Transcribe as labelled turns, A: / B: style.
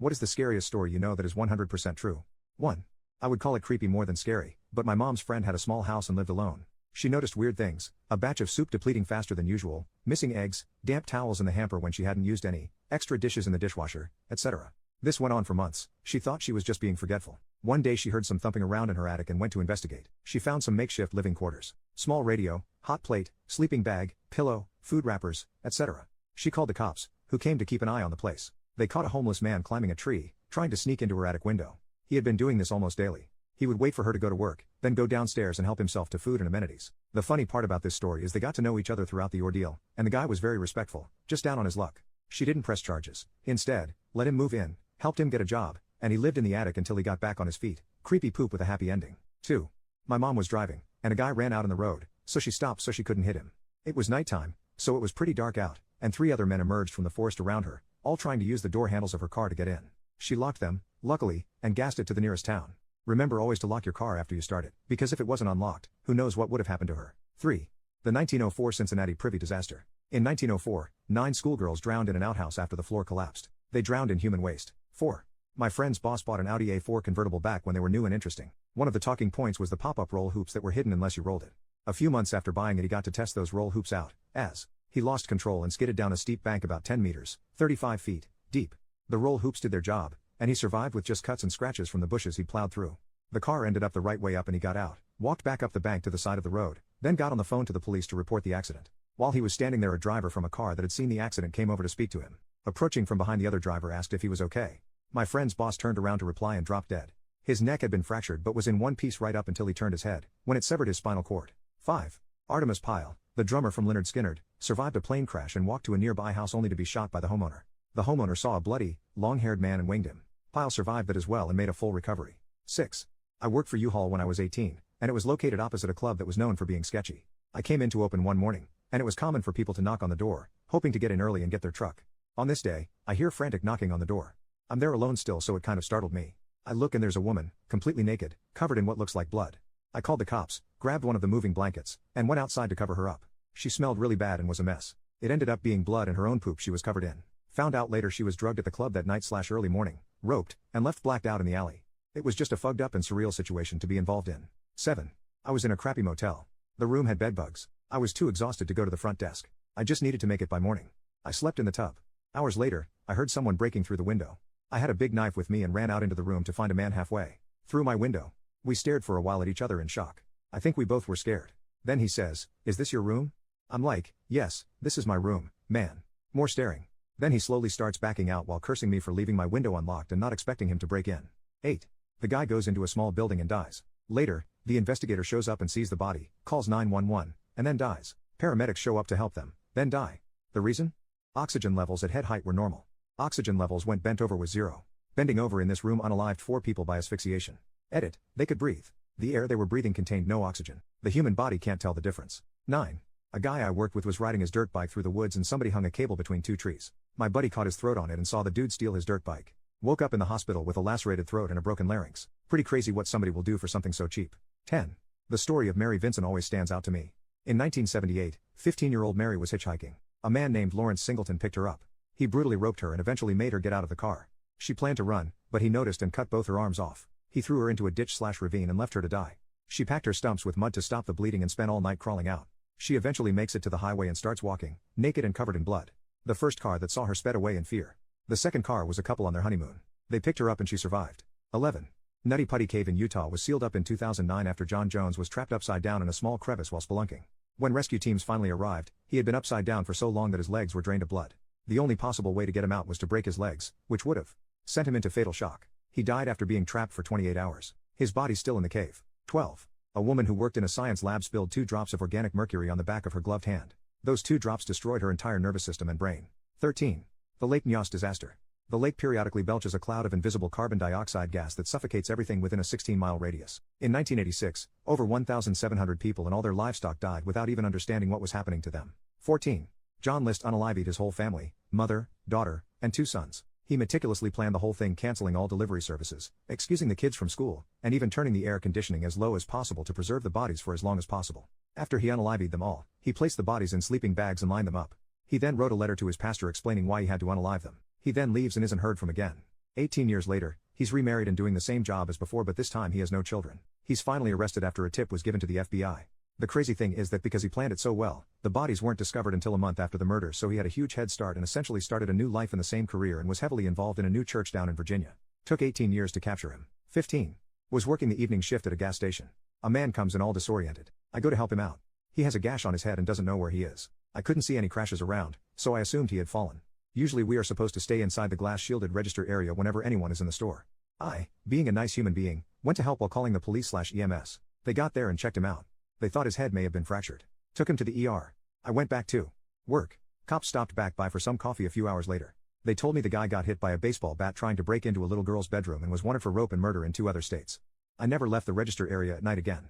A: What is the scariest story you know that is 100% true? 1. I would call it creepy more than scary, but my mom's friend had a small house and lived alone. She noticed weird things: a batch of soup depleting faster than usual, missing eggs, damp towels in the hamper when she hadn't used any, extra dishes in the dishwasher, etc. This went on for months. She thought she was just being forgetful. One day she heard some thumping around in her attic and went to investigate. She found some makeshift living quarters: small radio, hot plate, sleeping bag, pillow, food wrappers, etc. She called the cops, who came to keep an eye on the place. They caught a homeless man climbing a tree, trying to sneak into her attic window. He had been doing this almost daily. He would wait for her to go to work, then go downstairs and help himself to food and amenities. The funny part about this story is they got to know each other throughout the ordeal, and the guy was very respectful, just down on his luck. She didn't press charges. Instead, let him move in, helped him get a job, and he lived in the attic until he got back on his feet. Creepy poop with a happy ending. 2. My mom was driving, and a guy ran out on the road, so she stopped so she couldn't hit him. It was nighttime, so it was pretty dark out, and 3 other men emerged from the forest around her, all trying to use the door handles of her car to get in. She locked them, luckily, and gassed it to the nearest town. Remember always to lock your car after you start it, because if it wasn't unlocked, who knows what would have happened to her. 3. The 1904 Cincinnati Privy disaster. In 1904, 9 schoolgirls drowned in an outhouse after the floor collapsed. They drowned in human waste. 4. My friend's boss bought an Audi A4 convertible back when they were new and interesting. One of the talking points was the pop-up roll hoops that were hidden unless you rolled it. A few months after buying it, he got to test those roll hoops out, as he lost control and skidded down a steep bank about 10 meters, 35 feet, deep. The roll hoops did their job, and he survived with just cuts and scratches from the bushes he plowed through. The car ended up the right way up and he got out, walked back up the bank to the side of the road, then got on the phone to the police to report the accident. While he was standing there, a driver from a car that had seen the accident came over to speak to him. Approaching from behind, the other driver asked if he was okay. My friend's boss turned around to reply and dropped dead. His neck had been fractured but was in one piece right up until he turned his head, when it severed his spinal cord. 5. Artemis Pyle, the drummer from Lynyrd Skynyrd, survived a plane crash and walked to a nearby house only to be shot by the homeowner. The homeowner saw a bloody, long-haired man and winged him. Pyle survived that as well and made a full recovery. 6. I worked for U-Haul when I was 18, and it was located opposite a club that was known for being sketchy. I came in to open one morning, and it was common for people to knock on the door, hoping to get in early and get their truck. On this day, I hear frantic knocking on the door. I'm there alone still, so it kind of startled me. I look and there's a woman, completely naked, covered in what looks like blood. I called the cops, grabbed one of the moving blankets, and went outside to cover her up. She smelled really bad and was a mess. It ended up being blood and her own poop she was covered in. Found out later she was drugged at the club that night/early morning, roped, and left blacked out in the alley. It was just a fucked up and surreal situation to be involved in. 7. I was in a crappy motel. The room had bed bugs. I was too exhausted to go to the front desk. I just needed to make it by morning. I slept in the tub. Hours later, I heard someone breaking through the window. I had a big knife with me and ran out into the room to find a man halfway through my window. We stared for a while at each other in shock. I think we both were scared. Then he says, "Is this your room?" I'm like, "Yes, this is my room, man." More staring. Then he slowly starts backing out while cursing me for leaving my window unlocked and not expecting him to break in. 8. The guy goes into a small building and dies. Later, the investigator shows up and sees the body, calls 911, and then dies. Paramedics show up to help them, then die. The reason? Oxygen levels at head height were normal. Oxygen levels when bent over was 0. Bending over in this room unalived 4 people by asphyxiation. Edit, they could breathe. The air they were breathing contained no oxygen. The human body can't tell the difference. 9. A guy I worked with was riding his dirt bike through the woods and somebody hung a cable between 2 trees. My buddy caught his throat on it and saw the dude steal his dirt bike. Woke up in the hospital with a lacerated throat and a broken larynx. Pretty crazy what somebody will do for something so cheap. 10. The story of Mary Vincent always stands out to me. In 1978, 15-year-old Mary was hitchhiking. A man named Lawrence Singleton picked her up. He brutally roped her and eventually made her get out of the car. She planned to run, but he noticed and cut both her arms off. He threw her into a ditch/ravine and left her to die. She packed her stumps with mud to stop the bleeding and spent all night crawling out. She eventually makes it to the highway and starts walking, naked and covered in blood. The first car that saw her sped away in fear. The second car was a couple on their honeymoon. They picked her up and she survived. 11. Nutty Putty Cave in Utah was sealed up in 2009 after John Jones was trapped upside down in a small crevice while spelunking. When rescue teams finally arrived, he had been upside down for so long that his legs were drained of blood. The only possible way to get him out was to break his legs, which would have sent him into fatal shock. He died after being trapped for 28 hours. His body's still in the cave. 12. A woman who worked in a science lab spilled 2 drops of organic mercury on the back of her gloved hand. Those 2 drops destroyed her entire nervous system and brain. 13. The Lake Nyos disaster. The lake periodically belches a cloud of invisible carbon dioxide gas that suffocates everything within a 16-mile radius. In 1986, over 1,700 people and all their livestock died without even understanding what was happening to them. 14. John List unalived his whole family, mother, daughter, and 2 sons. He meticulously planned the whole thing, canceling all delivery services, excusing the kids from school, and even turning the air conditioning as low as possible to preserve the bodies for as long as possible. After he unalived them all, he placed the bodies in sleeping bags and lined them up. He then wrote a letter to his pastor explaining why he had to unalive them. He then leaves and isn't heard from again. 18 years later, he's remarried and doing the same job as before, but this time he has no children. He's finally arrested after a tip was given to the FBI. The crazy thing is that because he planned it so well, the bodies weren't discovered until a month after the murder, so he had a huge head start and essentially started a new life in the same career and was heavily involved in a new church down in Virginia. Took 18 years to capture him. 15. Was working the evening shift at a gas station. A man comes in all disoriented. I go to help him out. He has a gash on his head and doesn't know where he is. I couldn't see any crashes around, so I assumed he had fallen. Usually we are supposed to stay inside the glass-shielded register area whenever anyone is in the store. I, being a nice human being, went to help while calling the police/EMS. They got there and checked him out. They thought his head may have been fractured. Took him to the ER. I went back to work. Cops stopped back by for some coffee a few hours later. They told me the guy got hit by a baseball bat trying to break into a little girl's bedroom and was wanted for rope and murder in 2 other states. I never left the register area at night again.